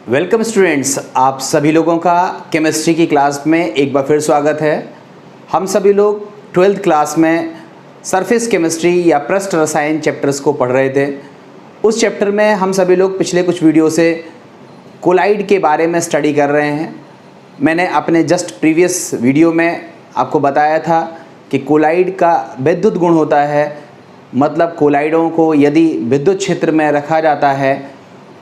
Welcome students, आप सभी लोगों का केमिस्ट्री की क्लास में एक बार फिर स्वागत है। हम सभी लोग 12th क्लास में सरफेस केमिस्ट्री या पृष्ठ रसायन चैप्टर्स को पढ़ रहे थे। उस चैप्टर में हम सभी लोग पिछले कुछ वीडियो से कोलाइड के बारे में स्टडी कर रहे हैं। मैंने अपने जस्ट प्रीवियस वीडियो में आपको बताया था कि कोलाइड का विद्युत गुण होता है, मतलब कोलाइडों को यदि विद्युत क्षेत्र में रखा जाता है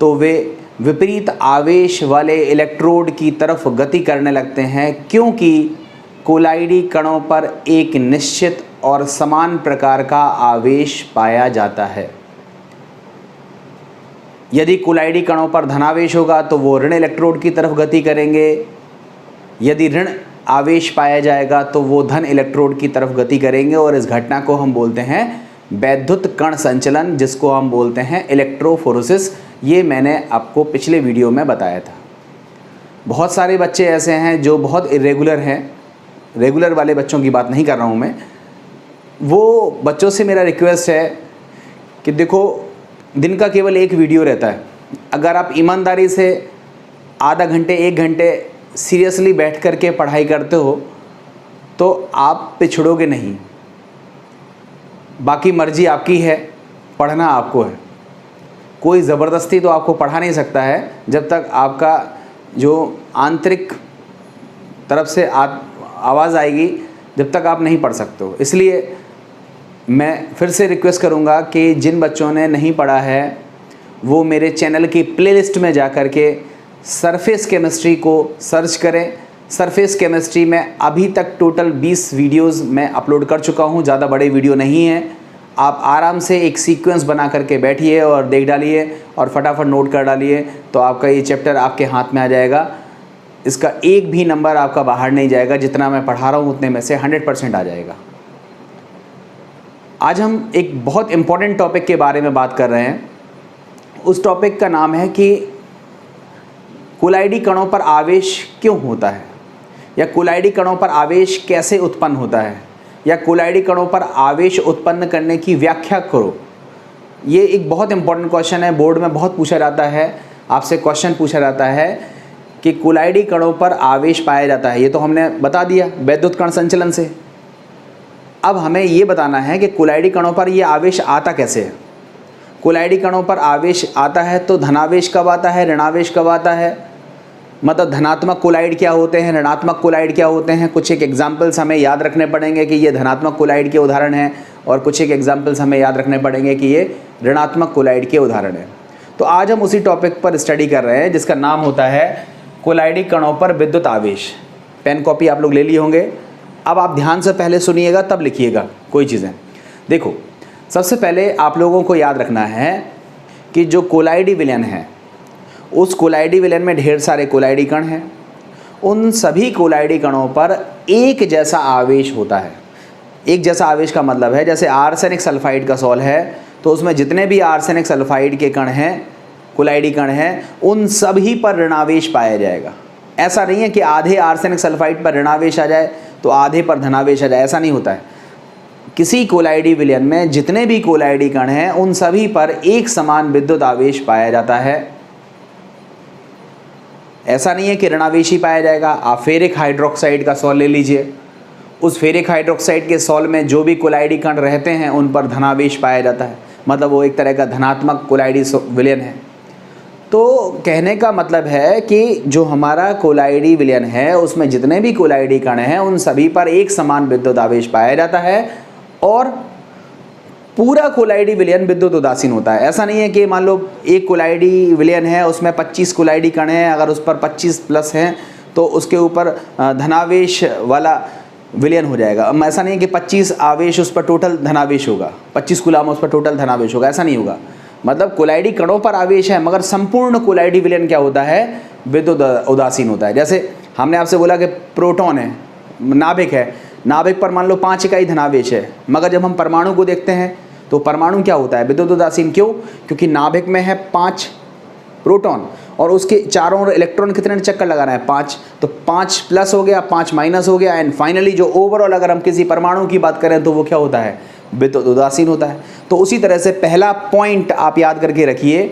तो वे विपरीत आवेश वाले इलेक्ट्रोड की तरफ गति करने लगते हैं, क्योंकि कोलाइडी कणों पर एक निश्चित और समान प्रकार का आवेश पाया जाता है। यदि कोलाइडी कणों पर धनावेश होगा तो वो ऋण इलेक्ट्रोड की तरफ गति करेंगे, यदि ऋण आवेश पाया जाएगा तो वो धन इलेक्ट्रोड की तरफ गति करेंगे, और इस घटना को हम बोलते हैं वैद्युत कण संचलन, जिसको हम बोलते हैं इलेक्ट्रोफोरेसिस। ये मैंने आपको पिछले वीडियो में बताया था। बहुत सारे बच्चे ऐसे हैं जो बहुत इरेगुलर हैं, रेगुलर वाले बच्चों की बात नहीं कर रहा हूँ मैं। वो बच्चों से मेरा रिक्वेस्ट है कि देखो, दिन का केवल एक वीडियो रहता है। अगर आप ईमानदारी से आधा घंटे 1 घंटे सीरियसली बैठ कर के पढ़ाई करते हो तो आप पिछड़ोगे नहीं। बाकी मर्जी आपकी है, पढ़ना आपको है। कोई ज़बरदस्ती तो आपको पढ़ा नहीं सकता है जब तक आपका जो आंतरिक तरफ से आवाज़ आएगी, जब तक आप नहीं पढ़ सकते हो। इसलिए मैं फिर से रिक्वेस्ट करूँगा कि जिन बच्चों ने नहीं पढ़ा है वो मेरे चैनल की प्लेलिस्ट में जा कर के सरफेस केमिस्ट्री को सर्च करें। सरफेस केमिस्ट्री में अभी तक टोटल 20 वीडियोज़ मैं अपलोड कर चुका हूँ, ज़्यादा बड़े वीडियो नहीं हैं। आप आराम से एक सीक्वेंस बना करके बैठिए और देख डालिए और फटाफट नोट कर डालिए, तो आपका ये चैप्टर आपके हाथ में आ जाएगा। इसका एक भी नंबर आपका बाहर नहीं जाएगा, जितना मैं पढ़ा रहा हूँ उतने में से 100% आ जाएगा। आज हम एक बहुत इम्पॉर्टेंट टॉपिक के बारे में बात कर रहे हैं। उस टॉपिक का नाम है कि कोलाइडी कणों पर आवेश क्यों होता है, या कोलाइडी कणों पर आवेश कैसे उत्पन्न होता है, या कोलाइडी कणों पर आवेश उत्पन्न करने की व्याख्या करो। ये एक बहुत इंपॉर्टेंट क्वेश्चन है, बोर्ड में बहुत पूछा जाता है। आपसे क्वेश्चन पूछा जाता है कि कोलाइडी कणों पर आवेश पाया जाता है। ये तो हमने बता दिया वैद्युत कण संचलन से। अब हमें ये बताना है कि कोलाइडी कणों पर ये आवेश आता कैसे है। कोलाइडी कणों पर आवेश आता है तो धनावेश कब आता है, ऋणावेश कब आता है, मतलब धनात्मक कोलाइड क्या होते हैं, ऋणात्मक कोलाइड क्या होते हैं। कुछ एक एग्जाम्पल्स हमें याद रखने पड़ेंगे कि ये धनात्मक कोलाइड के उदाहरण हैं, और कुछ एक एग्जाम्पल्स हमें याद रखने पड़ेंगे कि ये ऋणात्मक कोलाइड के उदाहरण हैं। तो आज हम उसी टॉपिक पर स्टडी कर रहे हैं जिसका नाम होता है कोलाइडी कणों पर विद्युत आवेश। पेन कॉपी आप लोग ले लिए होंगे। अब आप ध्यान से पहले सुनिएगा तब लिखिएगा कोई चीज़ें। देखो, सबसे पहले आप लोगों को याद रखना है कि जो कोलाइडी विलयन है, उस कोलाइडी विलयन में ढेर सारे कोलाइडी कण हैं। उन सभी कोलाइडी कणों पर एक जैसा आवेश होता है। एक जैसा आवेश का मतलब है, जैसे आर्सेनिक सल्फाइड का सॉल्ट है तो उसमें जितने भी आर्सेनिक सल्फाइड के कण हैं, कोलाइडी कण हैं, उन सभी पर ऋणावेश पाया जाएगा। ऐसा नहीं है कि आधे आर्सेनिक सल्फाइड पर ऋणावेश आ जाए तो आधे पर धनावेश आ जाए, ऐसा नहीं होता है। किसी कोलाइडी विलयन में जितने भी कोलाइडी कण हैं उन सभी पर एक समान विद्युत आवेश पाया जाता है। ऐसा नहीं है कि ऋणावेश ही पाया जाएगा। आप फेरिक हाइड्रोक्साइड का सॉल्ट ले लीजिए, उस फेरिक हाइड्रोक्साइड के सॉल्ट में जो भी कोलाइडी कण रहते हैं उन पर धनावेश पाया जाता है, मतलब वो एक तरह का धनात्मक कोलाइडी विलयन है। तो कहने का मतलब है कि जो हमारा कोलाइडी विलयन है उसमें जितने भी कोलाइडी कण हैं उन सभी पर एक समान विद्युत आवेश पाया जाता है, और पूरा कोलाइडी विलयन विद्युत उदासीन होता है। ऐसा नहीं है कि मान लो एक कोलाइडी विलयन है उसमें 25 कोलाइडी कण हैं, अगर उस पर 25 प्लस हैं तो उसके ऊपर धनावेश वाला विलयन हो जाएगा। ऐसा नहीं है कि 25 आवेश उस पर टोटल धनावेश होगा, 25 कूलाम उस पर टोटल धनावेश होगा, ऐसा नहीं होगा। मतलब कोलाइडी कणों पर आवेश है मगर संपूर्ण कोलाइडी विलयन क्या होता है, विद्युत उदासीन होता है। जैसे हमने आपसे बोला कि प्रोटॉन है, नाभिक है, नाभिक पर मान लो 5 इकाई धनावेश है, मगर जब हम परमाणु को देखते हैं तो परमाणु क्या होता है, विद्युत उदासीन। क्यों? क्योंकि नाभिक में है 5 प्रोटॉन और उसके चारों ओर इलेक्ट्रॉन कितने चक्कर लगा रहे हैं, 5। तो 5 प्लस हो गया, 5 माइनस हो गया, एंड फाइनली जो ओवरऑल अगर हम किसी परमाणु की बात करें तो वो क्या होता है, विद्युत उदासीन होता है। तो उसी तरह से पहला पॉइंट आप याद करके रखिए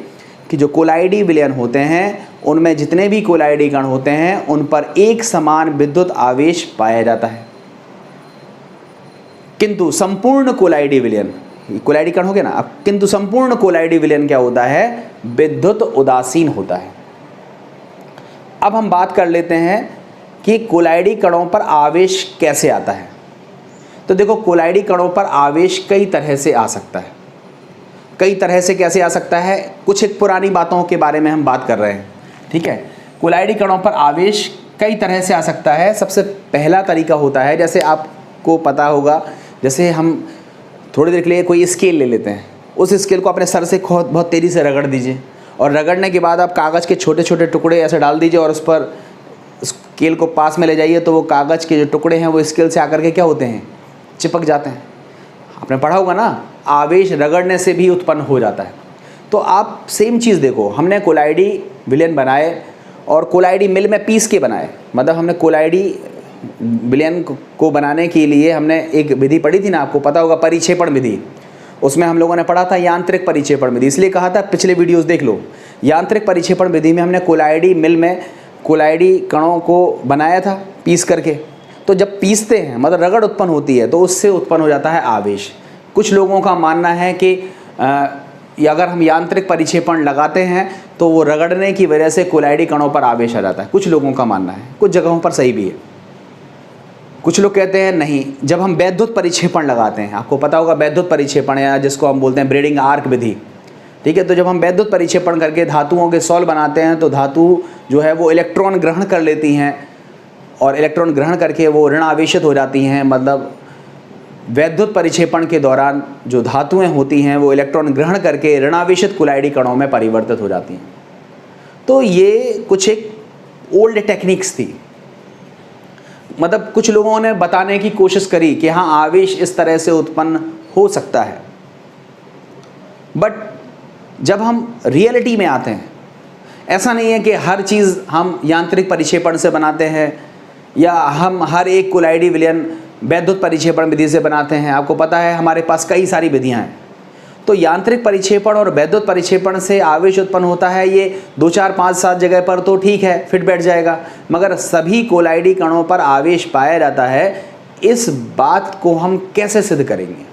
कि जो कोलाइडी विलयन होते हैं उनमें जितने भी कोलाइडी कण होते हैं उन पर एक समान विद्युत आवेश पाया जाता है। किंतु संपूर्ण कोलाइडी विलयन, कोलाइडी कण हो गया ना, अब किंतु संपूर्ण कोलाइडी विलयन क्या होता है, विद्युत उदासीन होता है। अब हम बात कर लेते हैं कि कोलाइडी कणों पर आवेश कैसे आता है। तो देखो, कोलाइडी कणों पर आवेश कई तरह से आ सकता है। कई तरह से कैसे आ सकता है, कुछ एक पुरानी बातों के बारे में हम बात कर रहे हैं, ठीक है। कोलाइडी कणों पर आवेश कई तरह से आ सकता है। सबसे पहला तरीका होता है, जैसे आपको पता होगा, जैसे हम थोड़ी देर के लिए कोई स्केल ले लेते हैं, उस स्केल को अपने सर से बहुत तेज़ी से रगड़ दीजिए, और रगड़ने के बाद आप कागज़ के छोटे छोटे टुकड़े ऐसे डाल दीजिए और उस पर स्केल को पास में ले जाइए, तो वो कागज़ के जो टुकड़े हैं वो स्केल से आकर के क्या होते हैं, चिपक जाते हैं। आपने पढ़ा होगा ना, आवेश रगड़ने से भी उत्पन्न हो जाता है। तो आप सेम चीज़ देखो, हमने कोलाइडी विलयन बनाए और कोलाइडी मिल में पीस के बनाए, मतलब हमने कोलाइडी विलयन को बनाने के लिए हमने एक विधि पढ़ी थी ना, आपको पता होगा, परिक्षेपण विधि। उसमें हम लोगों ने पढ़ा था यांत्रिक परिक्षेपण विधि, इसलिए कहा था पिछले वीडियोस देख लो। यांत्रिक परिक्षेपण विधि में हमने कोलाइडी मिल में कोलाइडी कणों को बनाया था पीस करके। तो जब पीसते हैं, मतलब रगड़ उत्पन्न होती है, तो उससे उत्पन्न हो जाता है आवेश। कुछ लोगों का मानना है कि अगर हम यांत्रिक परिक्षेपण लगाते हैं तो वो रगड़ने की वजह से कोलाइडी कणों पर आवेश आ जाता है, कुछ लोगों का मानना है। कुछ जगहों पर सही भी है। कुछ लोग कहते हैं नहीं, जब हम वैद्युत परिक्षेपण लगाते हैं, आपको पता होगा वैद्युत परिक्षेपण, या जिसको हम बोलते हैं ब्रीडिंग आर्क विधि, ठीक है। तो जब हम वैद्युत परिक्षेपण करके धातुओं के सॉल्व बनाते हैं, तो धातु जो है वो इलेक्ट्रॉन ग्रहण कर लेती हैं, और इलेक्ट्रॉन ग्रहण करके वो ऋण आवेशित हो जाती हैं। मतलब वैद्युत परिक्षेपण के दौरान जो धातुएं होती हैं वो इलेक्ट्रॉन ग्रहण करके ऋणावेशित कोलाइडी कणों में परिवर्तित हो जाती हैं। तो ये कुछ एक ओल्ड टेक्निक्स थी, मतलब कुछ लोगों ने बताने की कोशिश करी कि हाँ, आवेश इस तरह से उत्पन्न हो सकता है। बट जब हम रियलिटी में आते हैं, ऐसा नहीं है कि हर चीज़ हम यांत्रिक परिक्षेपण से बनाते हैं या हम हर एक कोलाइडी विलयन वैद्युत परिक्षेपण विधि से बनाते हैं। आपको पता है हमारे पास कई सारी विधियां हैं। तो यांत्रिक परिक्षेपण और वैद्युत परिक्षेपण से आवेश उत्पन्न होता है, ये 2, 4, 5, 7 जगह पर तो ठीक है, फिट बैठ जाएगा, मगर सभी कोलाइडी कणों पर आवेश पाया जाता है। इस बात को हम कैसे सिद्ध करेंगे?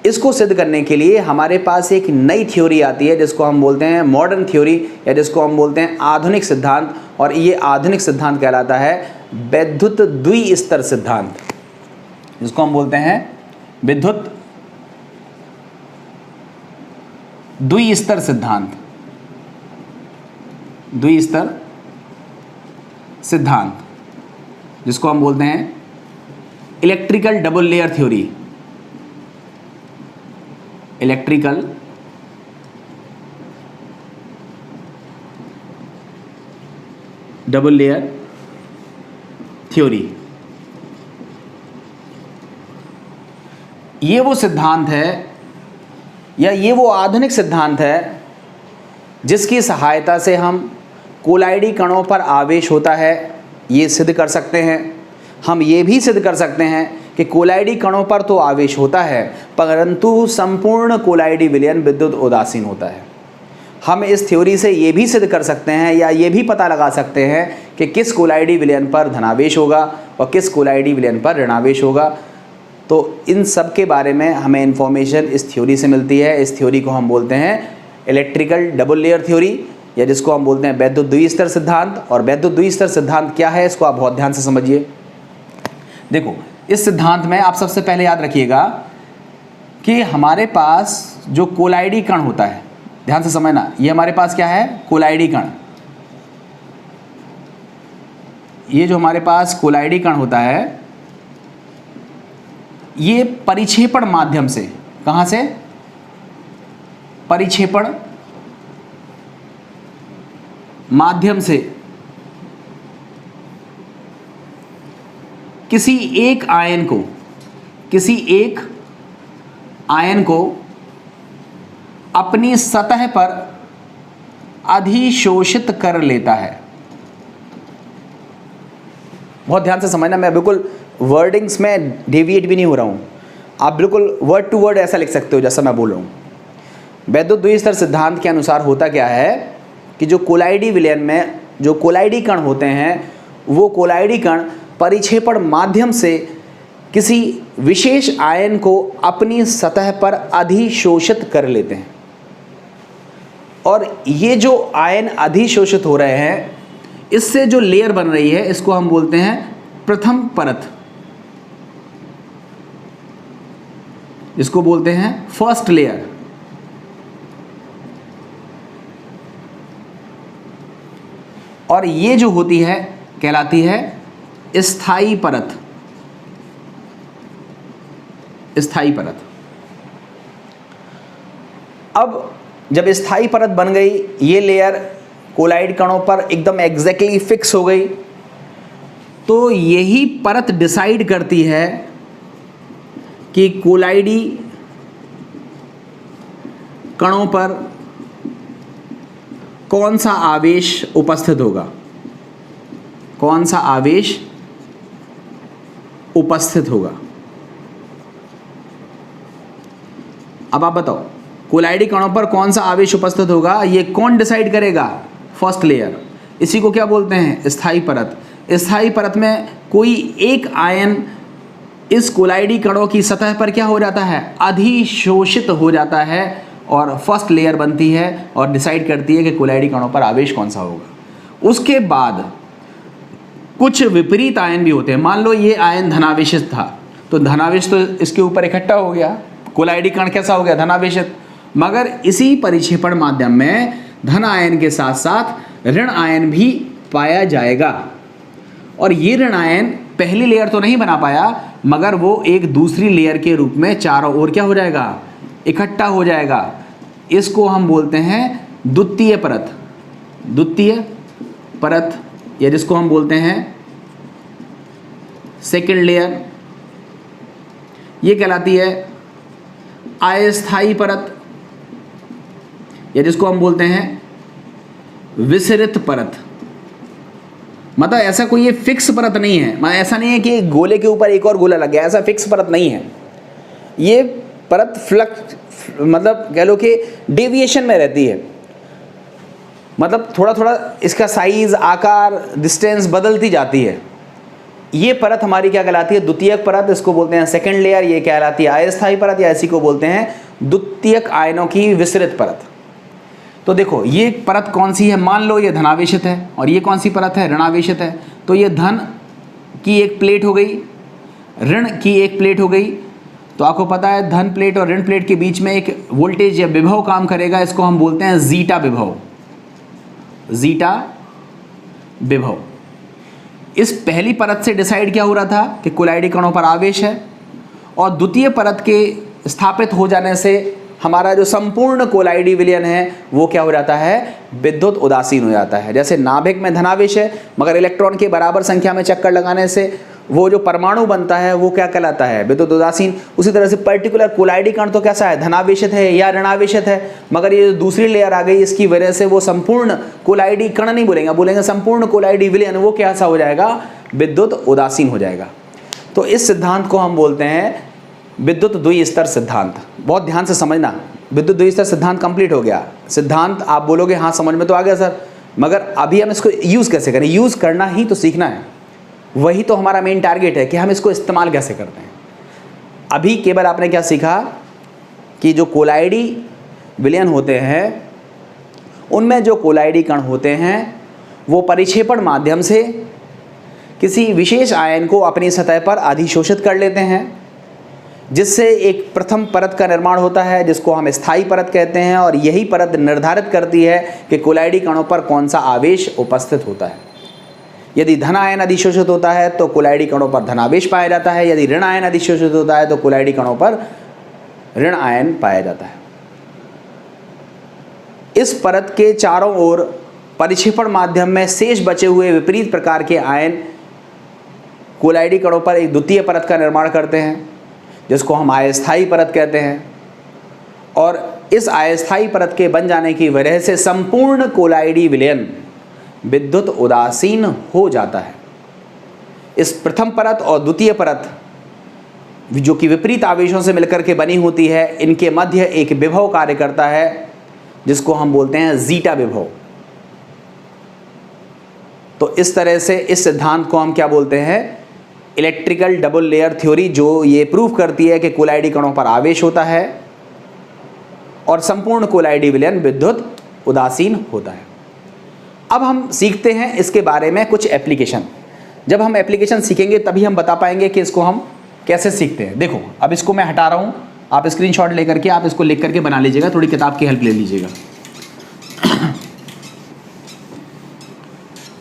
इसको सिद्ध करने के लिए हमारे पास एक नई थ्योरी आती है जिसको हम बोलते हैं मॉडर्न थ्योरी, या जिसको हम बोलते हैं आधुनिक सिद्धांत। और ये आधुनिक सिद्धांत कहलाता है विद्युत द्विस्तर सिद्धांत, जिसको हम बोलते हैं विद्युत द्विस्तर सिद्धांत। द्विस्तर सिद्धांत, जिसको हम बोलते हैं electrical double layer theory. Electrical double layer theory. ये वो सिद्धांत है, या ये वो आधुनिक सिद्धांत है जिसकी सहायता से हम कोलाइडी कणों पर आवेश होता है ये सिद्ध कर सकते हैं। हम ये भी सिद्ध कर सकते हैं कि कोलाइडी कणों पर तो आवेश होता है, परंतु संपूर्ण कोलाइडी विलयन विद्युत उदासीन होता है। हम इस थ्योरी से ये भी सिद्ध कर सकते हैं, या ये भी पता लगा सकते हैं कि किस कोलाइडी विलयन पर धनावेश होगा और किस कोलाइडी विलयन पर ऋणावेश होगा। तो इन सब के बारे में हमें इन्फॉर्मेशन इस थ्योरी से मिलती है। इस थ्योरी को हम बोलते हैं इलेक्ट्रिकल डबल लेयर थ्योरी, या जिसको हम बोलते हैं वैद्युत द्विस्तर सिद्धांत। और वैद्युत द्विस्तर सिद्धांत क्या है, इसको आप बहुत ध्यान से समझिए। देखो, इस सिद्धांत में आप सबसे पहले याद रखिएगा कि हमारे पास जो कोलाइडी कण होता है, ध्यान से समझना, ये हमारे पास क्या है, कोलाइडी कण। ये जो हमारे पास कोलाइडी कण होता है, ये परिक्षेपण माध्यम से, कहां से, परिक्षेपण माध्यम से किसी एक आयन को अपनी सतह पर अधिशोषित कर लेता है। बहुत ध्यान से समझना, मैं बिल्कुल वर्डिंग्स में डेविएट भी नहीं हो रहा हूं। आप बिल्कुल वर्ड टू वर्ड ऐसा लिख सकते हो जैसा मैं बोल रहा हूं। वैद्युत द्विस्तर सिद्धांत के अनुसार होता क्या है कि जो कोलाइडी विलयन में जो कोलाइडी कण होते हैं वो कोलाइडी कण परिक्षेपण माध्यम से किसी विशेष आयन को अपनी सतह पर अधिशोषित कर लेते हैं। और ये जो आयन अधिशोषित हो रहे हैं, इससे जो लेयर बन रही है इसको हम बोलते हैं प्रथम परत, इसको बोलते हैं फर्स्ट लेयर। और ये जो होती है कहलाती है स्थायी परत। स्थायी परत। अब जब स्थायी परत बन गई, ये लेयर कोलाइड कणों पर एकदम एग्जैक्टली फिक्स हो गई, तो यही परत डिसाइड करती है कि कोलाइडी कणों पर कौन सा आवेश उपस्थित होगा, कौन सा आवेश उपस्थित होगा। अब आप बताओ कोलाइडी कणों पर कौन सा आवेश उपस्थित होगा, ये कौन डिसाइड करेगा? First layer. इसी को क्या बोलते हैं? स्थायी परत। स्थायी परत में कोई एक आयन इस कोलाइडी कणों की सतह पर क्या हो जाता है? अधिशोषित हो जाता है और फर्स्ट लेयर बनती है और डिसाइड करती है कि कोलाइडी कणों पर आवेश कौन सा होगा। उसके बाद कुछ विपरीत आयन भी होते हैं। मान लो ये आयन धनावेशित था, तो धनावेश तो इसके ऊपर इकट्ठा हो गया, कोलाइडी कण कैसा हो गया? धनावेशित। मगर इसी परिक्षेपण माध्यम में धन आयन के साथ साथ ऋण आयन भी पाया जाएगा। और ये ऋण आयन पहली लेयर तो नहीं बना पाया, मगर वो एक दूसरी लेयर के रूप में चारों ओर क्या हो जाएगा? इकट्ठा हो जाएगा। इसको हम बोलते हैं द्वितीय परत। द्वितीय परत, या जिसको हम बोलते हैं सेकंड लेयर, ये कहलाती है अस्थायी परत, या जिसको हम बोलते हैं विसरित परत। मतलब ऐसा कोई ये फिक्स परत नहीं है, मतलब ऐसा नहीं है कि गोले के ऊपर एक और गोला लग गया, ऐसा फिक्स परत नहीं है। ये परत फ्लक्स, मतलब कह लो कि डेविएशन में रहती है, मतलब थोड़ा थोड़ा इसका साइज, आकार, डिस्टेंस बदलती जाती है। ये परत हमारी क्या कहलाती है? द्वितीयक परत। इसको बोलते हैं सेकंड लेयर। ये कहलाती है अस्थायी परत, या इसी को बोलते हैं द्वितीयक आयनों की विसरित परत। तो देखो ये परत कौन सी है? मान लो ये धनावेशित है और ये कौन सी परत है? ऋणावेशित है। तो ये धन की एक प्लेट हो गई, ऋण की एक प्लेट हो गई। तो आपको पता है धन प्लेट और ऋण प्लेट के बीच में एक वोल्टेज या विभव काम करेगा, इसको हम बोलते हैं जीटा विभव। जीटा विभव। इस पहली परत से डिसाइड क्या हो रहा था कि कोलाइडी कणों पर आवेश है, और द्वितीय परत के स्थापित हो जाने से हमारा जो संपूर्ण कोलाइडी विलयन है वो क्या हो जाता है? विद्युत उदासीन हो जाता है। जैसे नाभिक में धनावेश है, मगर इलेक्ट्रॉन के बराबर संख्या में चक्कर लगाने से वो जो परमाणु बनता है वो क्या कहलाता है? विद्युत उदासीन। उसी तरह से पर्टिकुलर कोलाइडी कण तो कैसा है? धनावेशित है या ऋणावेशित है, मगर ये जो दूसरी लेयर आ गई इसकी वजह से वो संपूर्ण कोलाइडी कण नहीं बोलेंगे, बोलेंगे संपूर्ण कोलाइडी विलयन, वो कैसा हो जाएगा? विद्युत उदासीन हो जाएगा। तो इस सिद्धांत को हम बोलते हैं विद्युत द्विस्तर सिद्धांत। बहुत ध्यान से समझना, विद्युत द्विस्तर सिद्धांत कंप्लीट हो गया। सिद्धांत आप बोलोगे हाँ समझ में तो आ गया सर, मगर अभी हम इसको यूज़ कैसे करें? यूज़ करना ही तो सीखना है, वही तो हमारा मेन टारगेट है कि हम इसको इस्तेमाल कैसे करते हैं। अभी केवल आपने क्या सीखा कि जो कोलाइडी विलयन होते हैं उनमें जो कोलाइडी कण होते हैं वो परिक्षेपण माध्यम से किसी विशेष आयन को अपनी सतह पर अधिशोषित कर लेते हैं, जिससे एक प्रथम परत का निर्माण होता है जिसको हम स्थायी परत कहते हैं। और यही परत निर्धारित करती है कि कोलाइडी कणों पर कौन सा आवेश उपस्थित होता है। यदि धन आयन अधिशोषित होता है तो कोलाइडी कणों पर धनावेश पाया जाता है, यदि ऋण आयन अधिशोषित होता है तो कोलाइडी कणों पर ऋण आयन पाया जाता है। इस परत के चारों ओर परिक्षेपण माध्यम में शेष बचे हुए विपरीत प्रकार के आयन कोलाइडी कणों पर एक द्वितीय परत का निर्माण करते हैं, जिसको हम अस्थायी परत कहते हैं। और इस अस्थायी परत के बन जाने की वजह से संपूर्ण कोलाइडी विलयन विद्युत उदासीन हो जाता है। इस प्रथम परत और द्वितीय परत जो कि विपरीत आवेशों से मिलकर के बनी होती है, इनके मध्य एक विभव कार्य करता है जिसको हम बोलते हैं जीटा विभव। तो इस तरह से इस सिद्धांत को हम क्या बोलते हैं, इलेक्ट्रिकल डबल लेयर थ्योरी, जो ये प्रूव करती है कि कोलाइडी कणों पर आवेश होता है और संपूर्ण कोलाइडी विलयन विद्युत उदासीन होता है। अब हम सीखते हैं इसके बारे में कुछ एप्लीकेशन। जब हम एप्लीकेशन सीखेंगे तभी हम बता पाएंगे कि इसको हम कैसे सीखते हैं। देखो अब इसको मैं हटा रहा हूँ, आप स्क्रीनशॉट लेकर के आप इसको लिख करके बना लीजिएगा, थोड़ी किताब की हेल्प ले लीजिएगा।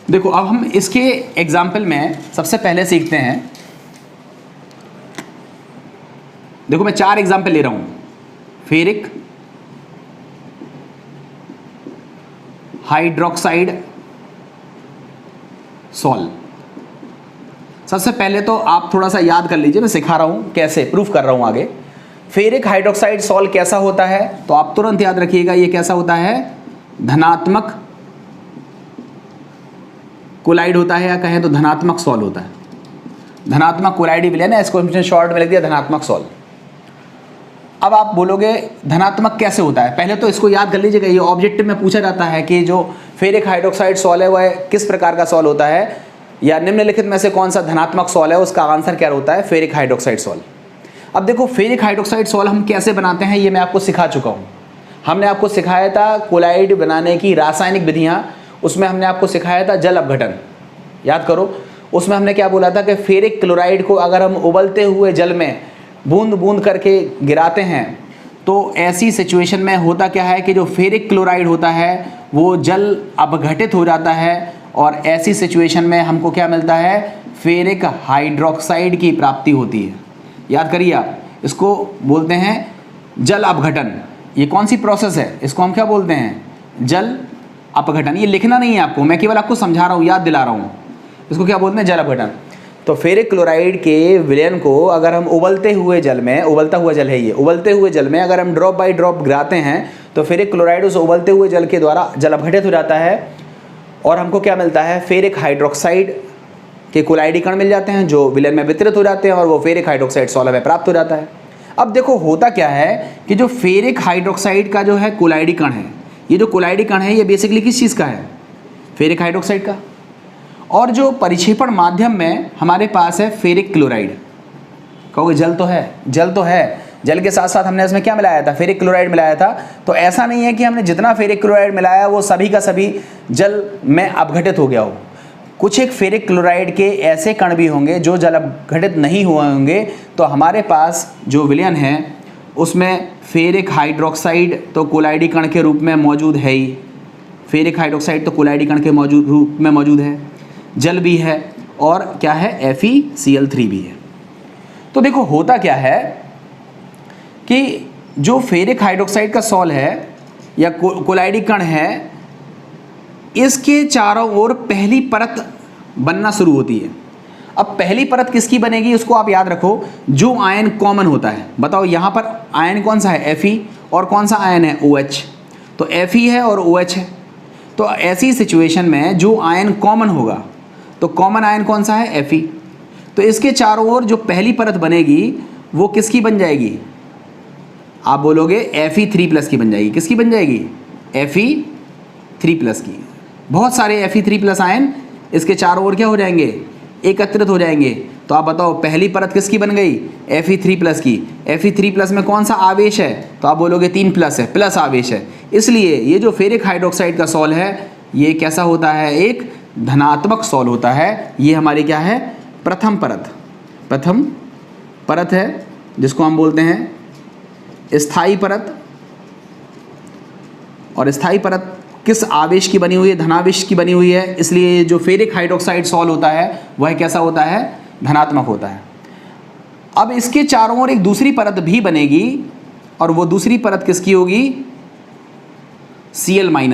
देखो अब हम इसके एग्जाम्पल में सबसे पहले सीखते हैं। देखो मैं 4 एग्जाम्पल ले रहा हूँ, फेरिक, हाइड्रोक्साइड, सॉल। सबसे पहले तो आप थोड़ा सा याद कर लीजिए, मैं सिखा रहा हूँ कैसे, प्रूफ कर रहा हूँ आगे। फेरिक हाइड्रोक्साइड सॉल कैसा होता है, तो आप तुरंत याद रखिएगा ये कैसा होता है, धनात्मक कोलाइड होता है, या कहें तो धनात्मक सॉल होता है। धनात्मक कोलाइडी विलयन है, इसको हमने शॉर्ट में लिख दिया धनात्मक सॉल। अब आप बोलोगे धनात्मक कैसे होता है, पहले तो इसको याद कर लीजिएगा। ये ऑब्जेक्टिव में पूछा जाता है कि जो फेरिक हाइड्रोक्साइड सॉल है वह किस प्रकार का सॉल होता है, या निम्नलिखित में से कौन सा धनात्मक सॉल है, उसका आंसर क्या होता है, फेरिक हाइड्रोक्साइड सॉल। अब देखो फेरिक हाइड्रोक्साइड सॉल हम कैसे बनाते हैं ये मैं आपको सिखा चुका हूँ। हमने आपको सिखाया था कोलाइड बनाने की रासायनिक विधियाँ, उसमें हमने आपको सिखाया था जल अपघटन, याद करो। उसमें हमने क्या बोला था कि फेरिक क्लोराइड को अगर हम उबलते हुए जल में बूंद बूंद करके गिराते हैं तो ऐसी सिचुएशन में होता क्या है कि जो फेरिक क्लोराइड होता है वो जल अपघटित हो जाता है, और ऐसी सिचुएशन में हमको क्या मिलता है, फेरिक हाइड्रोक्साइड की प्राप्ति होती है। याद करिए आप, इसको बोलते हैं जल अपघटन। ये कौन सी प्रोसेस है, इसको हम क्या बोलते हैं, जल अपघटन। ये लिखना नहीं है आपको, मैं केवल आपको समझा रहा हूँ, याद दिला रहा हूँ। इसको क्या बोलते हैं, जल अपघटन। तो फेरिक क्लोराइड के विलयन को अगर हम उबलते हुए जल में, उबलता हुआ जल है ये, उबलते हुए जल में अगर हम ड्रॉप बाय ड्रॉप गिराते हैं तो फेरिक क्लोराइड उस उबलते हुए जल के द्वारा जल अपघटित हो जाता है, और हमको क्या मिलता है, फेरिक हाइड्रोक्साइड के कोलाइडी कण मिल जाते हैं जो विलयन में वितरित हो जाते हैं, और वो फेरिक हाइड्रोक्साइड सॉल्व में प्राप्त हो जाता है। अब देखो होता क्या है कि जो फेरिक हाइड्रोक्साइड का जो है कोलाइडी कण है, ये जो कोलाइडी कण है ये बेसिकली किस चीज़ का है, फेरिक हाइड्रोक्साइड का। और जो परिक्षेपण माध्यम में हमारे पास है फेरिक क्लोराइड। कहोगे जल तो है, जल तो है, जल के साथ साथ हमने इसमें क्या मिलाया था, फेरिक क्लोराइड मिलाया था। तो ऐसा नहीं है कि हमने जितना फेरिक क्लोराइड मिलाया वो सभी का सभी जल में अपघटित हो गया हो। कुछ एक फेरिक क्लोराइड के ऐसे कण भी होंगे जो जल अपघटित नहीं हुए होंगे। तो हमारे पास जो विलयन है उसमें फेरिक हाइड्रोक्साइड तो कोलाइडी कण के रूप में मौजूद है ही, फेरिक हाइड्रोक्साइड तो कोलाइडी कण के रूप में मौजूद है, जल भी है, और क्या है, FeCl3 भी है। तो देखो होता क्या है कि जो फेरिक हाइड्रोक्साइड का सॉल है या कोलाइडी कण है, इसके चारों ओर पहली परत बनना शुरू होती है। अब पहली परत किसकी बनेगी उसको आप याद रखो, जो आयन कॉमन होता है। बताओ यहाँ पर आयन कौन सा है, Fe, और कौन सा आयन है, OH। तो Fe है और OH है। तो ऐसी सिचुएशन में जो आयन कॉमन होगा, तो कॉमन आयन कौन सा है, Fe। तो इसके चारों ओर जो पहली परत बनेगी वो किसकी बन जाएगी, आप बोलोगे Fe3+ की बन जाएगी। किसकी बन जाएगी, Fe3+ की। बहुत सारे Fe3+ आयन इसके चारों ओर क्या हो जाएंगे, एकत्रित हो जाएंगे। तो आप बताओ पहली परत किसकी बन गई, Fe3+ की। Fe3+ में कौन सा आवेश है, तो आप बोलोगे 3+ है, प्लस आवेश है। इसलिए ये जो फेरिक हाइड्रोक्साइड का सॉल है ये कैसा होता है, एक धनात्मक सॉल होता है। ये हमारी क्या है, प्रथम परत है, जिसको हम बोलते हैं स्थायी परत। और स्थायी परत किस आवेश की बनी हुई है, धनावेश की बनी हुई है। इसलिए जो फेरिक हाइड्रोक्साइड सॉल होता है वह कैसा होता है, धनात्मक होता है। अब इसके चारों ओर एक दूसरी परत भी बनेगी, और वो दूसरी परत किसकी होगी, Cl-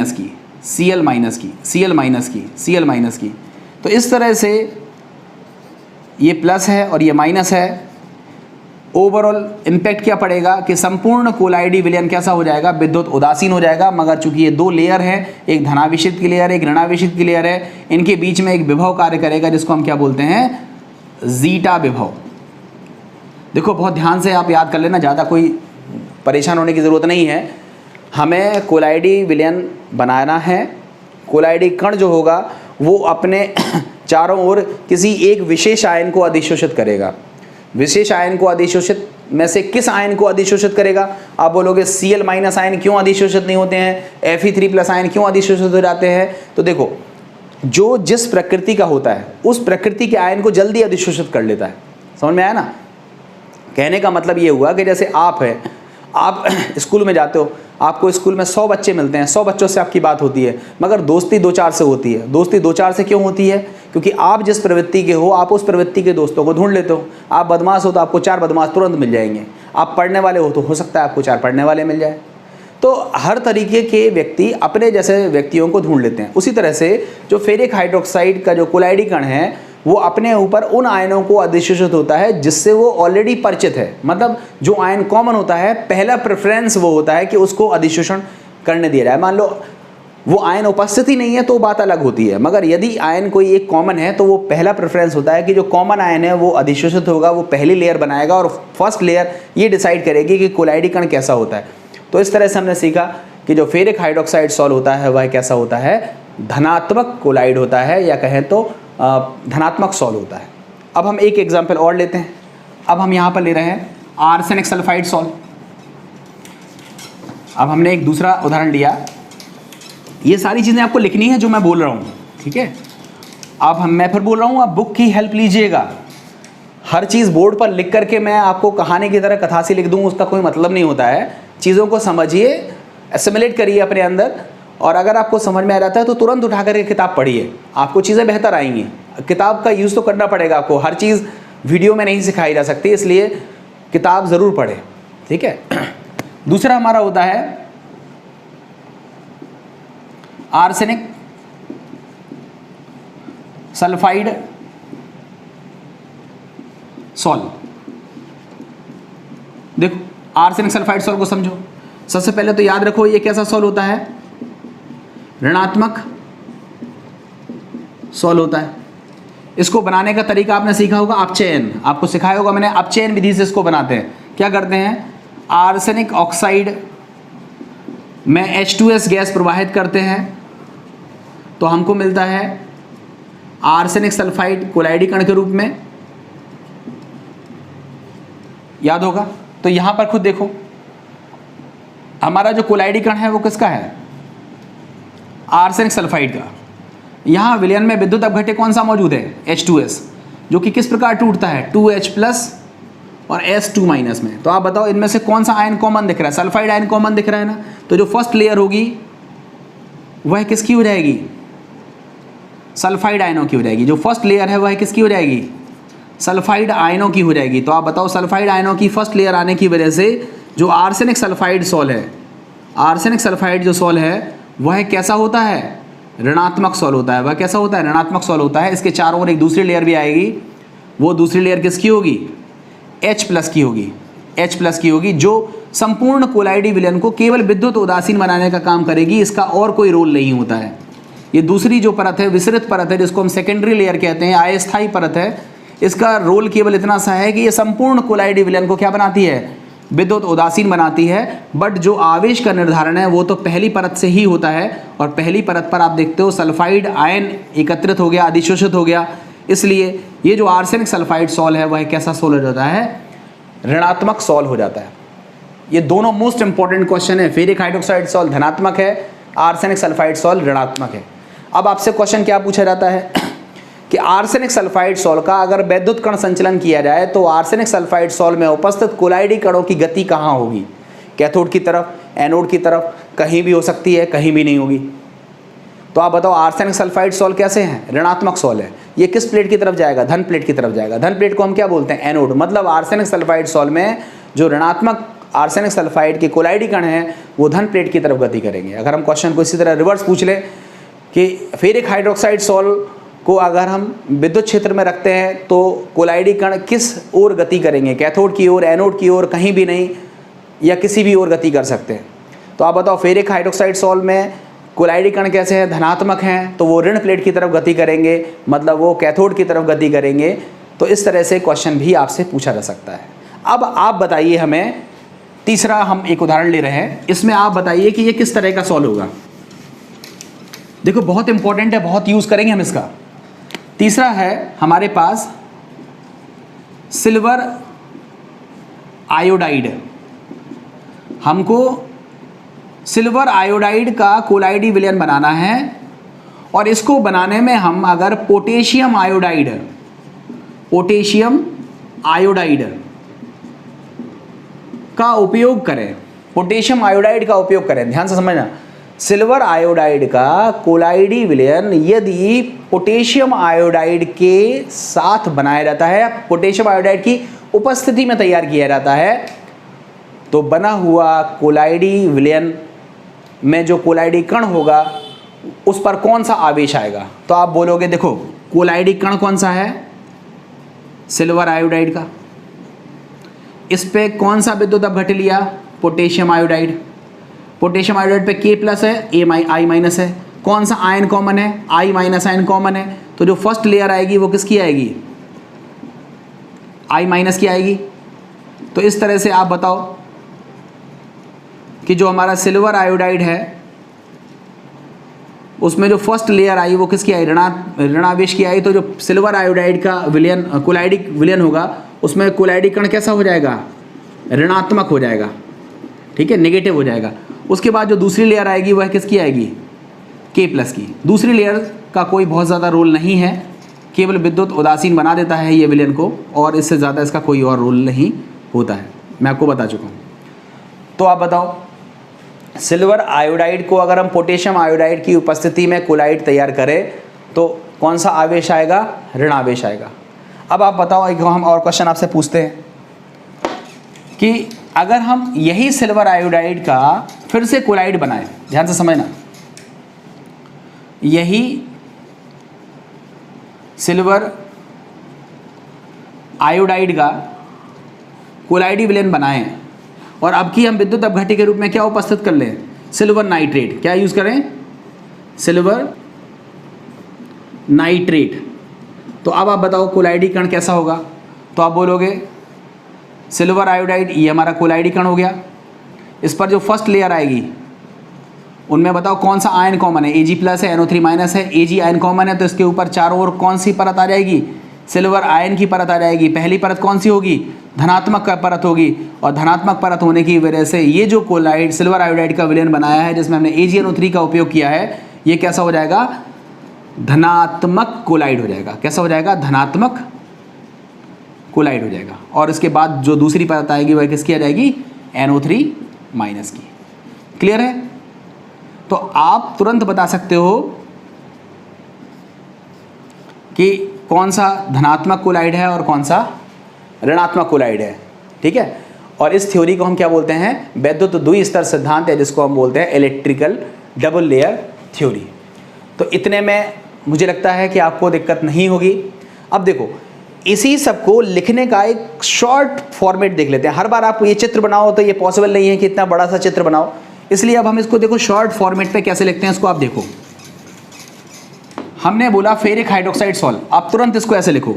की। तो इस तरह से ये प्लस है और ये माइनस है। ओवरऑल इम्पैक्ट क्या पड़ेगा कि संपूर्ण कोलाइडी विलयन कैसा हो जाएगा, विद्युत उदासीन हो जाएगा। मगर चूंकि ये दो लेयर हैं, एक धनावेशित की लेयर है, एक ऋणावेशित की लेयर है, इनके बीच में एक विभव कार्य करेगा जिसको हम क्या बोलते हैं, जीटा विभव। देखो बहुत ध्यान से आप याद कर लेना, ज़्यादा कोई परेशान होने की ज़रूरत नहीं है। हमें कोलाइडी विलयन बनाना है, कोलाइडी कण जो होगा वो अपने चारों ओर किसी एक विशेष आयन को अधिशोषित करेगा। विशेष आयन को अधिशोषित में से किस आयन को अधिशोषित करेगा? आप बोलोगे Cl- आयन क्यों अधिशोषित नहीं होते हैं, Fe3+ आयन क्यों अधिशोषित हो जाते हैं? तो देखो, जो जिस प्रकृति का होता है उस प्रकृति के आयन को जल्दी अधिशोषित कर लेता है। समझ में आया ना? कहने का मतलब ये हुआ कि जैसे आप स्कूल में जाते हो, आपको स्कूल में 100 बच्चे मिलते हैं, 100 बच्चों से आपकी बात होती है, मगर दोस्ती 2-4 से होती है। दोस्ती 2-4 से क्यों होती है? क्योंकि आप जिस प्रवृत्ति के हो आप उस प्रवृत्ति के दोस्तों को ढूंढ लेते हो। आप बदमाश हो तो आपको 4 बदमाश तुरंत मिल जाएंगे। आप पढ़ने वाले हो तो हो सकता है आपको 4 पढ़ने वाले मिल जाए। तो हर तरीके के व्यक्ति अपने जैसे व्यक्तियों को ढूंढ लेते हैं। उसी तरह से जो फेरिक हाइड्रोक्साइड का जो कोलाइडी कण है वो अपने ऊपर उन आयनों को अधिशोषित होता है जिससे वो ऑलरेडी परिचित है। मतलब जो आयन कॉमन होता है, पहला प्रेफरेंस वो होता है कि उसको अधिशोषण करने दिया जाए। मान लो वो आयन उपस्थित ही नहीं है तो बात अलग होती है, मगर यदि आयन कोई एक कॉमन है तो वो पहला प्रेफरेंस होता है कि जो कॉमन आयन है वो अधिशोषित होगा, वो पहली लेयर बनाएगा और फर्स्ट लेयर ये डिसाइड करेगी कि कोलाइडी कण कैसा होता है। तो इस तरह से हमने सीखा कि जो फेरिक हाइड्रोक्साइड सॉल्ट होता है वह कैसा होता है, धनात्मक कोलाइड होता है, या कहें तो धनात्मक सॉल्ट होता है। अब हम एक एग्जाम्पल और लेते हैं। अब हम यहाँ पर ले रहे हैं आर्सेनिक सल्फाइड सॉल्ट। अब हमने एक दूसरा उदाहरण लिया। ये सारी चीज़ें आपको लिखनी है जो मैं बोल रहा हूँ, ठीक है? अब मैं फिर बोल रहा हूँ, आप बुक की हेल्प लीजिएगा। हर चीज़ बोर्ड पर लिख करके मैं आपको कहानी की तरह कथा से लिख दूँ, उसका कोई मतलब नहीं होता है। चीज़ों को समझिए, एसिमुलेट करिए अपने अंदर, और अगर आपको समझ में आ जाता है तो तुरंत उठा करके किताब पढ़िए, आपको चीज़ें बेहतर आएंगी। किताब का यूज़ तो करना पड़ेगा आपको, हर चीज़ वीडियो में नहीं सिखाई जा सकती, इसलिए किताब ज़रूर पढ़ें, ठीक है? दूसरा हमारा होता है आर्सेनिक सल्फाइड सॉल्ट। देखो, आर्सेनिक सल्फाइड सॉल्ट को समझो। सबसे पहले तो याद रखो ये कैसा सॉल्ट होता है, ऋणात्मक सॉल्ट होता है। इसको बनाने का तरीका आपने सीखा होगा, अपचयन, आपको सिखाया होगा मैंने। अपचयन विधि से इसको बनाते हैं। क्या करते हैं, आर्सेनिक ऑक्साइड में H2S गैस प्रवाहित करते हैं तो हमको मिलता है आर्सेनिक सल्फाइड कोलाइडी कण के रूप में, याद होगा। तो यहां पर खुद देखो, हमारा जो कोलाइडी कण है वो किसका है, आर्सेनिक सल्फाइड का। यहां विलयन में विद्युत अपघट्य कौन सा मौजूद है, H2S, जो कि किस प्रकार टूटता है, 2H+ और S2- में। तो आप बताओ इनमें से कौन सा आयन कॉमन दिख रहा है, सल्फाइड आयन कॉमन दिख रहा है ना। तो जो फर्स्ट लेयर होगी वह किसकी हो जाएगी, सल्फाइड आयनों की हो जाएगी। जो फर्स्ट लेयर है वह किसकी हो जाएगी, सल्फाइड आयनों की हो जाएगी। तो आप बताओ सल्फाइड आयनों की फर्स्ट लेयर आने की वजह से जो आर्सेनिक सल्फाइड सॉल्ट है, आर्सेनिक सल्फाइड जो सॉल्ट है वह कैसा होता है, ऋणात्मक सॉल्ट होता है। वह कैसा होता है, ऋणात्मक सॉल्ट होता है। इसके चारों ओर एक दूसरी लेयर भी आएगी, वो दूसरी लेयर किसकी होगी, H+ की होगी, H+ की होगी, जो संपूर्ण कोलाइडी विलयन को केवल विद्युत उदासीन बनाने का काम करेगी। इसका और कोई रोल नहीं होता है। ये दूसरी जो परत है, विसरित परत है, जिसको हम सेकेंडरी लेयर कहते हैं, अस्थायी परत है, इसका रोल केवल इतना सा है कि ये संपूर्ण कोलाइडी विलयन को क्या बनाती है, विद्युत उदासीन बनाती है। बट जो आवेश का निर्धारण है वो तो पहली परत से ही होता है, और पहली परत पर आप देखते हो सल्फाइड आयन एकत्रित हो गया, अधिशोषित हो गया। इसलिए ये जो आर्सेनिक सल्फाइड सॉल्ट है वह कैसा सॉल्ट हो जाता है, ऋणात्मक सॉल्ट हो जाता है। ये दोनों मोस्ट इंपॉर्टेंट क्वेश्चन है। फेरिक हाइड्रोक्साइड सॉल्ट धनात्मक है, आर्सेनिक सल्फाइड सॉल्ट ऋणात्मक है। अब आपसे क्वेश्चन क्या पूछा जाता है कि आर्सेनिक सल्फाइड सॉल्ट का अगर वैद्युत कण संचलन किया जाए तो आर्सेनिक सल्फाइड सॉल्ट में उपस्थित कोलाइडी कणों की गति कहाँ होगी, कैथोड की तरफ, एनोड की तरफ, कहीं भी हो सकती है, कहीं भी नहीं होगी। तो आप बताओ आर्सेनिक सल्फाइड सॉल्ट कैसे हैं, ऋणात्मक सॉल्ट है। ये किस प्लेट की तरफ जाएगा, धन प्लेट की तरफ जाएगा। धन प्लेट को हम क्या बोलते हैं, एनोड। मतलब आर्सेनिक सल्फाइड सॉल्ट में जो ऋणात्मक आर्सेनिक सल्फाइड के कोलाइडी कण हैं वो धन प्लेट की तरफ गति करेंगे। अगर हम क्वेश्चन को इसी तरह रिवर्स पूछ लें कि फेरिक हाइड्रोक्साइड सॉल्ट को अगर हम विद्युत क्षेत्र में रखते हैं तो कोलाइडी कण किस ओर गति करेंगे, कैथोड की ओर, एनोड की ओर, कहीं भी नहीं, या किसी भी ओर गति कर सकते हैं। तो आप बताओ फेरिक हाइड्रोक्साइड सॉल्ट में कोलाइडी कण कैसे हैं, धनात्मक हैं, तो वो ऋण प्लेट की तरफ गति करेंगे, मतलब वो कैथोड की तरफ गति करेंगे। तो इस तरह से क्वेश्चन भी आपसे पूछा जा सकता है। अब आप बताइए, हमें तीसरा हम एक उदाहरण ले रहे हैं, इसमें आप बताइए कि ये किस तरह का सॉल्ट होगा। देखो बहुत इंपॉर्टेंट है, बहुत यूज़ करेंगे हम इसका। तीसरा है हमारे पास सिल्वर आयोडाइड। हमको सिल्वर आयोडाइड का कोलाइडी विलयन बनाना है और इसको बनाने में हम अगर पोटेशियम आयोडाइड का उपयोग करें, पोटेशियम आयोडाइड का उपयोग करें, ध्यान से समझना, सिल्वर आयोडाइड का कोलाइडी विलयन यदि पोटेशियम आयोडाइड के साथ बनाया जाता है, पोटेशियम आयोडाइड की उपस्थिति में तैयार किया जाता है, तो बना हुआ कोलाइडी विलयन में जो कोलाइडी कण होगा उस पर कौन सा आवेश आएगा? तो आप बोलोगे देखो कोलाइडी कण कौन सा है? सिल्वर आयोडाइड का। इस पे कौन सा विद्युत अपघट्य लिया? Potassium iodide. पोटेशियम आयोडाइड पे K प्लस है, I माइनस है। कौन सा आयन कॉमन है? I माइनस आयन कॉमन है। तो जो फर्स्ट लेयर आएगी वो किसकी आएगी? I माइनस की आएगी। तो इस तरह से आप बताओ कि जो हमारा सिल्वर आयोडाइड है उसमें जो फर्स्ट लेयर आई वो किसकी आई? ऋणावेश की आई। तो जो सिल्वर आयोडाइड का विलयन, कोलाइडिक विलयन होगा, उसमें कोलाइडी कण कैसा हो जाएगा? ऋणात्मक हो जाएगा, ठीक है, नेगेटिव हो जाएगा। उसके बाद जो दूसरी लेयर आएगी वह किसकी आएगी? K प्लस की। दूसरी लेयर का कोई बहुत ज़्यादा रोल नहीं है, केवल विद्युत उदासीन बना देता है ये विलयन को, और इससे ज़्यादा इसका कोई और रोल नहीं होता है, मैं आपको बता चुका हूँ। तो आप बताओ सिल्वर आयोडाइड को अगर हम पोटेशियम आयोडाइड की उपस्थिति में कोलाइड तैयार करें तो कौन सा आवेश आएगा? ऋणावेश आएगा। अब आप बताओ, एक हम और क्वेश्चन आपसे पूछते हैं कि अगर हम यही सिल्वर आयोडाइड का फिर से कोलाइड बनाएं, ध्यान से समझना, यही सिल्वर आयोडाइड का कोलाइडी विलयन बनाएं और अब की हम विद्युत अपघट्य के रूप में क्या उपस्थित कर लें? Silver nitrate. क्या यूज करें? Silver nitrate. तो अब आप बताओ कोलाइडी कण कैसा होगा? तो आप बोलोगे सिल्वर आयोडाइड, ये हमारा कोलाइडी कण हो गया। इस पर जो फर्स्ट लेयर आएगी उनमें बताओ कौन सा आयन कॉमन है? Ag प्लस है, NO3 माइनस है। Ag आयन कॉमन है तो इसके ऊपर चारों ओर कौन सी परत आ जाएगी? सिल्वर आयन की परत आ जाएगी। पहली परत कौन सी होगी? धनात्मक परत होगी, और धनात्मक परत होने की वजह से ये जो कोलाइड सिल्वर आयोडाइड का विलयन बनाया है जिसमें हमने AgNO3 का उपयोग किया है, ये कैसा हो जाएगा? धनात्मक कोलाइड हो जाएगा। कैसा हो जाएगा? धनात्मक कोलाइड हो जाएगा। और इसके बाद जो दूसरी परत आएगी वह किसकी आ जाएगी? NO3 माइनस की। क्लियर है? तो आप तुरंत बता सकते हो कि कौन सा धनात्मक कोलाइड है और कौन सा ऋणात्मक कोलाइड है, ठीक है। और इस थ्योरी को हम क्या बोलते हैं? वैद्युत द्विस्तर सिद्धांत है, जिसको हम बोलते हैं इलेक्ट्रिकल डबल लेयर थ्योरी। तो इतने में मुझे लगता है कि आपको दिक्कत नहीं होगी। अब देखो, इसी सब को लिखने का एक शॉर्ट फॉर्मेट देख लेते हैं। हर बार आप ये चित्र बनाओ तो ये पॉसिबल नहीं है कि इतना बड़ा सा चित्र बनाओ, इसलिए अब हम इसको देखो शॉर्ट फॉर्मेट पे कैसे लिखते हैं इसको आप देखो। हमने बोला फेरिक हाइड्रोक्साइड सॉल्व, आप तुरंत इसको ऐसे लिखो,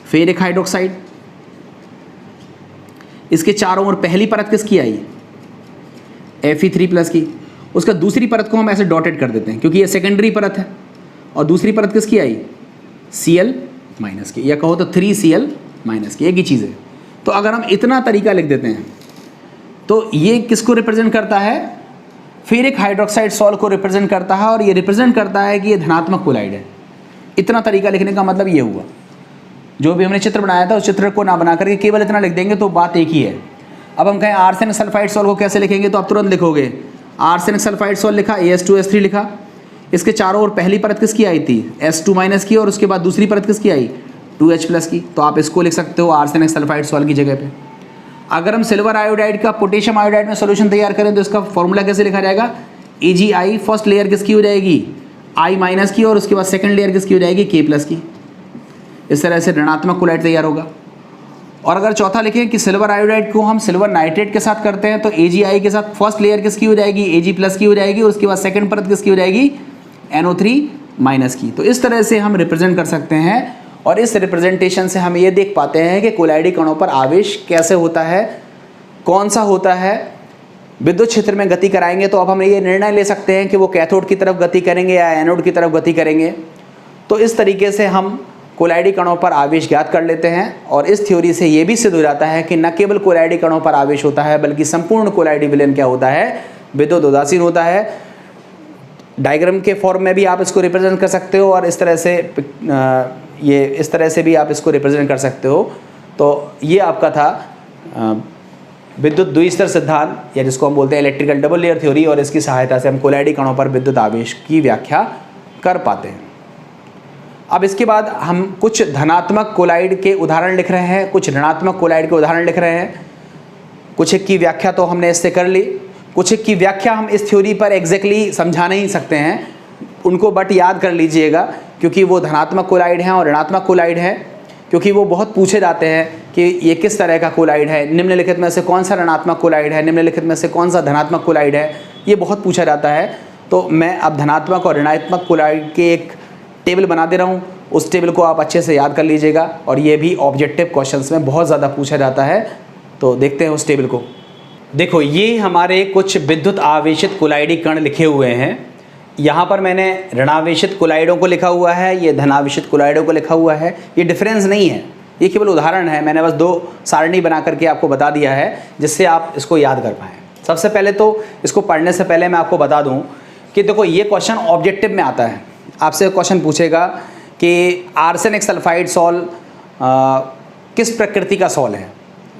फेरिक हाइड्रोक्साइड। इसके चारों ओर पहली परत किसकी आई? Fe3+ की। उसका दूसरी परत को हम ऐसे डॉटेड कर देते हैं क्योंकि ये सेकेंडरी परत है, और दूसरी परत किसकी आई? Cl- की, या कहो तो 3Cl- की, एक ही चीज़ है। तो अगर हम इतना तरीका लिख देते हैं तो ये किसको रिप्रेजेंट करता है? फेरिक हाइड्रोक्साइड सॉल्व को रिप्रेजेंट करता है, और ये रिप्रेजेंट करता है कि ये धनात्मक कोलाइड है। इतना तरीका लिखने का मतलब ये हुआ। जो भी हमने चित्र बनाया था उस चित्र को ना बना करके केवल इतना लिख देंगे तो बात एक ही है। अब हम कहें आर्सेनिक सल्फाइड सॉल्व को कैसे लिखेंगे, तो आप तुरंत लिखोगे आर्सेनिक सल्फाइड सॉल्व लिखा, AS2S3 लिखा। इसके चारों ओर पहली परत किसकी आई थी? S2- की, और उसके बाद दूसरी परत किसकी आई? 2H+ की। तो आप इसको लिख सकते हो आर्सेनिक सल्फाइड सॉल्व की जगह पे। अगर हम सिल्वर आयोडाइड का पोटेशियम आयोडाइड में सॉल्यूशन तैयार करें तो इसका फॉर्मूला कैसे लिखा जाएगा? AgI, फर्स्ट लेयर किसकी हो जाएगी? I- की, और उसके बाद सेकंड लेयर किसकी हो जाएगी? K+ की। इस तरह से ऋणात्मक कोलाइड तैयार होगा। और अगर चौथा लिखें कि सिल्वर आयोडाइड को हम सिल्वर नाइट्रेट के साथ करते हैं तो AgI के साथ फर्स्ट लेयर किसकी हो जाएगी? Ag+ की हो जाएगी, और उसके बाद सेकंड परत किसकी हो जाएगी? NO3- की। तो इस तरह से हम रिप्रेजेंट कर सकते हैं, और इस रिप्रेजेंटेशन से हम ये देख पाते हैं कि कोलाइडी कणों पर आवेश कैसे होता है, कौन सा होता है, विद्युत क्षेत्र में गति कराएंगे तो अब हम ये निर्णय ले सकते हैं कि वो कैथोड की तरफ गति करेंगे या एनोड की तरफ गति करेंगे। तो इस तरीके से हम कोलाइडी कणों पर आवेश ज्ञात कर लेते हैं और इस थ्योरी से ये भी सिद्ध हो जाता है कि न केवल कोलाइडी कणों पर आवेश होता है बल्कि संपूर्ण कोलाइडी विलयन क्या होता है, विद्युत उदासीन होता है। डायग्राम के फॉर्म में भी आप इसको रिप्रेजेंट कर सकते हो और इस तरह से भी आप इसको रिप्रेजेंट कर सकते हो। तो ये आपका था विद्युत द्विस्तर सिद्धांत या जिसको हम बोलते हैं इलेक्ट्रिकल डबल लेयर थ्योरी, और इसकी सहायता से हम कोलाइडी कणों पर विद्युत आवेश की व्याख्या कर पाते हैं। अब इसके बाद हम कुछ धनात्मक कोलाइड के उदाहरण लिख रहे हैं, कुछ ऋणात्मक कोलाइड के उदाहरण लिख रहे हैं। कुछ एक की व्याख्या तो हमने इससे कर ली, कुछ एक की व्याख्या हम इस थ्योरी पर एग्जैक्टली समझा नहीं सकते हैं, उनको बट याद कर लीजिएगा क्योंकि वो धनात्मक कोलाइड हैं और ऋणात्मक कोलाइड हैं, क्योंकि वो बहुत पूछे जाते हैं कि ये किस तरह का कोलाइड है, निम्नलिखित में से कौन सा ऋणात्मक कोलाइड है, निम्नलिखित में से कौन सा धनात्मक कोलाइड है, ये बहुत पूछा जाता है। तो मैं अब धनात्मक और ऋणात्मक कोलाइड के एक टेबल बना दे रहा हूँ, उस टेबल को आप अच्छे से याद कर लीजिएगा और ये भी ऑब्जेक्टिव क्वेश्चंस में बहुत ज़्यादा पूछा जाता है। तो देखते हैं उस टेबल को। देखो ये हमारे कुछ विद्युत आवेशित कोलाइडी कण लिखे हुए हैं। यहाँ पर मैंने ऋणावेशित कोलाइडों को लिखा हुआ है, ये धनावेशित कोलाइडों को लिखा हुआ है। ये डिफरेंस नहीं है, ये केवल उदाहरण है, मैंने बस दो सारणी बना करके आपको बता दिया है जिससे आप इसको याद कर पाएँ। सबसे पहले तो इसको पढ़ने से पहले मैं आपको बता दूँ कि देखो ये क्वेश्चन ऑब्जेक्टिव में आता है। आपसे क्वेश्चन पूछेगा कि आर्सेनिक सल्फाइड सॉल किस प्रकृति का सॉल है,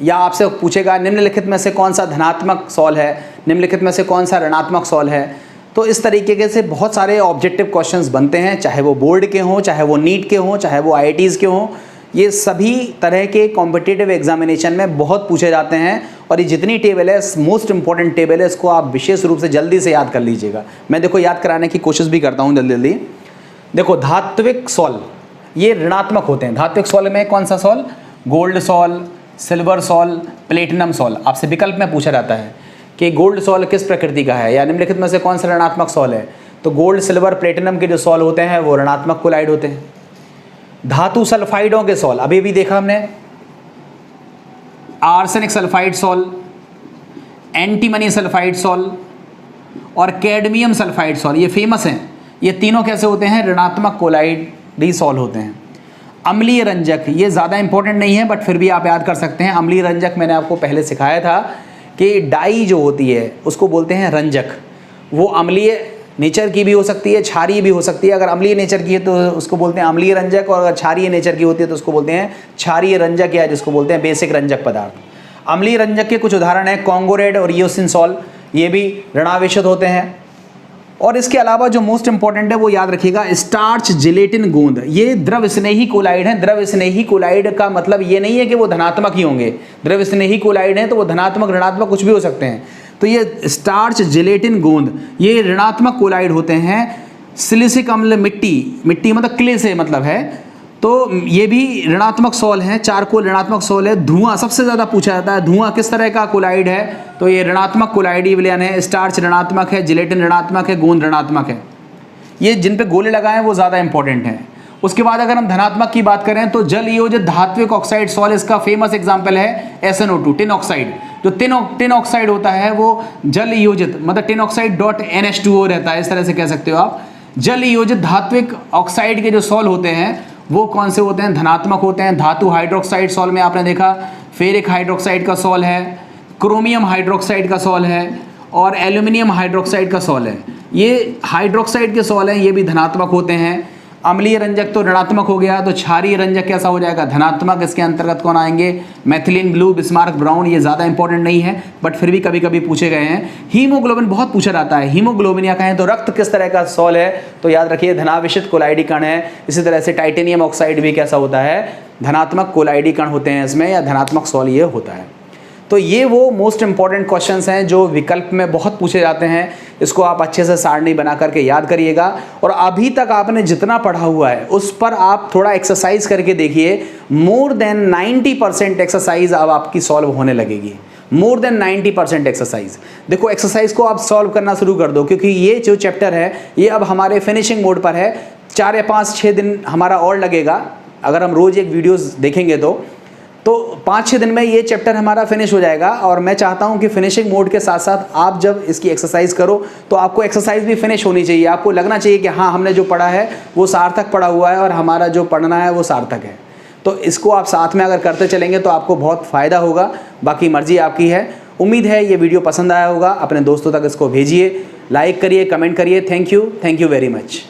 या आपसे पूछेगा निम्नलिखित में से कौन सा धनात्मक सॉल है, निम्नलिखित में से कौन सा ऋणात्मक सॉल है। तो इस तरीके से बहुत सारे ऑब्जेक्टिव क्वेश्चंस बनते हैं, चाहे वो बोर्ड के हों, चाहे वो नीट के हों, चाहे वो IITs के हों। ये सभी तरह के कॉम्पिटिटिव एग्जामिनेशन में बहुत पूछे जाते हैं और ये जितनी टेबल है मोस्ट इंपॉर्टेंट टेबल है, इसको आप विशेष रूप से जल्दी से याद कर लीजिएगा। मैं देखो याद कराने की कोशिश भी करता हूँ जल्दी। देखो धात्विक सॉल ये ऋणात्मक होते हैं। धात्विक सॉल में कौन सा sol, gold sol, silver sol, platinum sol. आपसे विकल्प में पूछा जाता है कि गोल्ड सॉल किस प्रकृति का है या निम्नलिखित में से कौन सा ऋणात्मक सॉल है। तो गोल्ड, सिल्वर, प्लेटिनम के जो सॉल होते हैं वो ऋणात्मक कोलाइड होते हैं। धातु सल्फाइडों के सॉल अभी भी देखा हमने, arsenic sulphide sol, antimony sulphide sol और कैडमियम सल्फाइड सॉल, ये फेमस हैं। ये तीनों कैसे होते हैं, ऋणात्मक कोलाइड सॉल होते हैं। अम्लीय रंजक ये ज़्यादा इंपॉर्टेंट नहीं है बट फिर भी आप याद कर सकते हैं। अम्लीय रंजक मैंने आपको पहले सिखाया था कि डाई जो होती है उसको बोलते हैं रंजक। वो अम्लीय नेचर की भी हो सकती है, क्षारीय भी हो सकती है। अगर अम्लीय नेचर की है तो उसको बोलते हैं अम्लीय रंजक, और अगर क्षारीय नेचर की होती है तो उसको बोलते हैं क्षारीय रंजक या जिसको बोलते हैं बेसिक रंजक पदार्थ। अम्लीय रंजक के कुछ उदाहरण हैं कॉन्गोरेड और ईओसिन सॉल, ये भी ऋणावेशित होते हैं। और इसके अलावा जो मोस्ट इंपॉर्टेंट है वो याद रखिएगा, स्टार्च जिलेटिन गोंद, ये द्रव स्नेही कोलाइड हैं। द्रव स्नेही कोलाइड का मतलब ये नहीं है कि वो धनात्मक ही होंगे। द्रव स्नेही कोलाइड हैं तो वो धनात्मक ऋणात्मक कुछ भी हो सकते हैं। तो ये स्टार्च जिलेटिन गोंद ये ऋणात्मक कोलाइड होते हैं। सिलिसिक अम्ल मिट्टी मतलब क्ले से मतलब है, तो ये भी ऋणात्मक सॉल हैं। चारकोल ऋणात्मक सॉल है। धुआं सबसे ज़्यादा पूछा जाता है, धुआं किस तरह का कोलाइड है, तो ये ऋणात्मक कोलाइडी विलयन है। स्टार्च ऋणात्मक है, जिलेटिन ऋणात्मक है, गोंद ऋणात्मक है। ये जिन पे गोले लगाए हैं वो ज़्यादा इंपॉर्टेंट हैं। उसके बाद अगर हम धनात्मक की बात करें तो जल योजित धात्विक ऑक्साइड सॉल, इसका फेमस एग्जाम्पल है SnO2 टिन ऑक्साइड। जो टिन ऑक्साइड होता है वो जल योजित मतलब टिन ऑक्साइड .NH2O रहता है, इस तरह से कह सकते हो आप। जल योजित धात्विक ऑक्साइड के जो सॉल होते हैं वो कौन से होते हैं, धनात्मक होते हैं। धातु हाइड्रोक्साइड सॉल में आपने देखा फेरिक हाइड्रोक्साइड का सॉल है, क्रोमियम हाइड्रोक्साइड का सॉल है और एल्यूमिनियम हाइड्रोक्साइड का सॉल है। ये हाइड्रोक्साइड के सॉल हैं, ये भी धनात्मक होते हैं। अम्लीय रंजक तो ऋणात्मक हो गया, तो क्षारीय रंजक कैसा हो जाएगा, धनात्मक। इसके अंतर्गत कौन आएंगे, मैथिलीन ब्लू, बिस्मार्क ब्राउन। ये ज़्यादा इंपॉर्टेंट नहीं है बट फिर भी कभी कभी पूछे गए हैं। हीमोग्लोबिन बहुत पूछा जाता है। हीमोग्लोबिन या कहें तो रक्त किस तरह का सॉल है, तो याद रखिए धनावेशित कोलाइडी कण है। इसी तरह से टाइटेनियम ऑक्साइड भी कैसा होता है, धनात्मक कोलाइडी कण होते हैं इसमें, या धनात्मक सॉल ये होता है। तो ये वो मोस्ट इंपॉर्टेंट क्वेश्चंस हैं जो विकल्प में बहुत पूछे जाते हैं। इसको आप अच्छे से सारणी बना करके याद करिएगा और अभी तक आपने जितना पढ़ा हुआ है उस पर आप थोड़ा एक्सरसाइज करके देखिए। मोर देन 90% एक्सरसाइज अब आपकी सॉल्व होने लगेगी। More than 90% exercise. देखो एक्सरसाइज को आप सॉल्व करना शुरू कर दो क्योंकि ये जो चैप्टर है ये अब हमारे फिनिशिंग मोड पर है। 4 या 5-6 दिन हमारा और लगेगा अगर हम रोज़ एक वीडियोज़ देखेंगे तो तो 5-6 दिन में ये चैप्टर हमारा फिनिश हो जाएगा। और मैं चाहता हूँ कि फिनिशिंग मोड के साथ साथ आप जब इसकी एक्सरसाइज करो तो आपको एक्सरसाइज भी फिनिश होनी चाहिए। आपको लगना चाहिए कि हाँ, हमने जो पढ़ा है वो सार्थक पढ़ा हुआ है और हमारा जो पढ़ना है वो सार्थक है। तो इसको आप साथ में अगर करते चलेंगे तो आपको बहुत फ़ायदा होगा। बाकी मर्जी आपकी है। उम्मीद है ये वीडियो पसंद आया होगा। अपने दोस्तों तक इसको भेजिए, लाइक करिए, कमेंट करिए। Thank you very much.